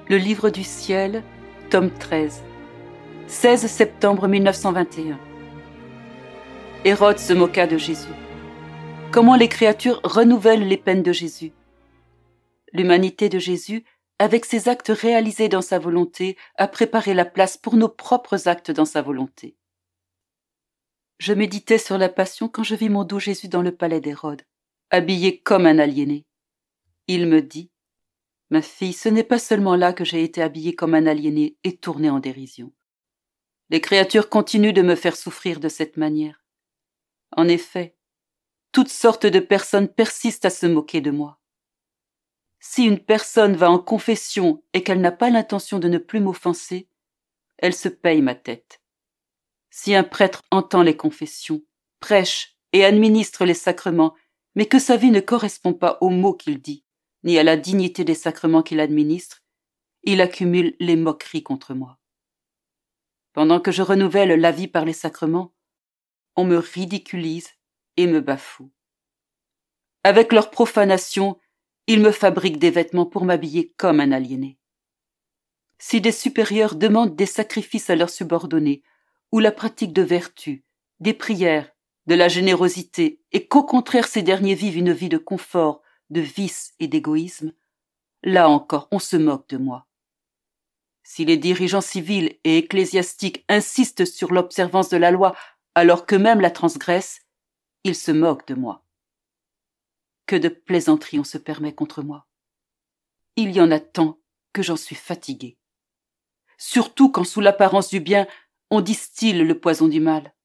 Le livre du ciel, tome 13, 16 septembre 1921. Hérode se moqua de Jésus. Comment les créatures renouvellent les peines de Jésus. L'humanité de Jésus, avec ses actes réalisés dans sa volonté, a préparé la place pour nos propres actes dans sa volonté. Je méditais sur la passion quand je vis mon doux Jésus dans le palais d'Hérode, habillé comme un aliéné. Il me dit: « Ma fille, ce n'est pas seulement là que j'ai été habillée comme un aliéné et tournée en dérision. Les créatures continuent de me faire souffrir de cette manière. En effet, toutes sortes de personnes persistent à se moquer de moi. Si une personne va en confession et qu'elle n'a pas l'intention de ne plus m'offenser, elle se paye ma tête. Si un prêtre entend les confessions, prêche et administre les sacrements, mais que sa vie ne correspond pas aux mots qu'il dit, ni à la dignité des sacrements qu'il administre, il accumule les moqueries contre moi. Pendant que je renouvelle la vie par les sacrements, on me ridiculise et me bafoue. Avec leur profanation, ils me fabriquent des vêtements pour m'habiller comme un aliéné. Si des supérieurs demandent des sacrifices à leurs subordonnés, ou la pratique de vertus, des prières, de la générosité, et qu'au contraire ces derniers vivent une vie de confort, de vice et d'égoïsme, là encore on se moque de moi. Si les dirigeants civils et ecclésiastiques insistent sur l'observance de la loi alors qu'eux-mêmes la transgressent, ils se moquent de moi. Que de plaisanteries on se permet contre moi. Il y en a tant que j'en suis fatigué. Surtout quand sous l'apparence du bien, on distille le poison du mal.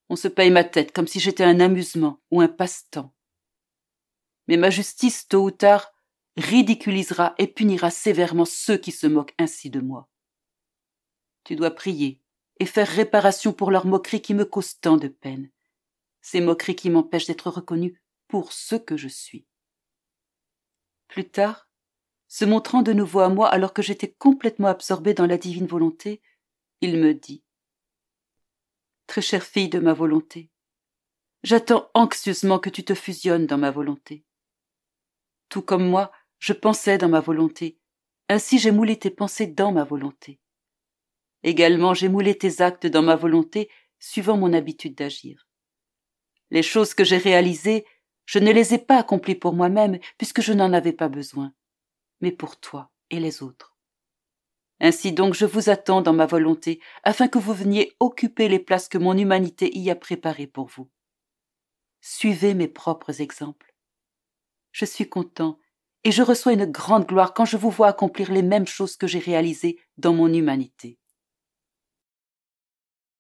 On se paye ma tête comme si j'étais un amusement ou un passe-temps. Mais ma justice, tôt ou tard, ridiculisera et punira sévèrement ceux qui se moquent ainsi de moi. Tu dois prier et faire réparation pour leurs moqueries qui me causent tant de peine, ces moqueries qui m'empêchent d'être reconnu pour ce que je suis. Plus tard, se montrant de nouveau à moi alors que j'étais complètement absorbée dans la divine volonté, il me dit: « Très chère fille de ma volonté, j'attends anxieusement que tu te fusionnes dans ma volonté. Tout comme moi, je pensais dans ma volonté, ainsi j'ai moulé tes pensées dans ma volonté. Également, j'ai moulé tes actes dans ma volonté, suivant mon habitude d'agir. Les choses que j'ai réalisées, je ne les ai pas accomplies pour moi-même, puisque je n'en avais pas besoin, mais pour toi et les autres. Ainsi donc, je vous attends dans ma volonté, afin que vous veniez occuper les places que mon humanité y a préparées pour vous. Suivez mes propres exemples. Je suis content, et je reçois une grande gloire quand je vous vois accomplir les mêmes choses que j'ai réalisées dans mon humanité.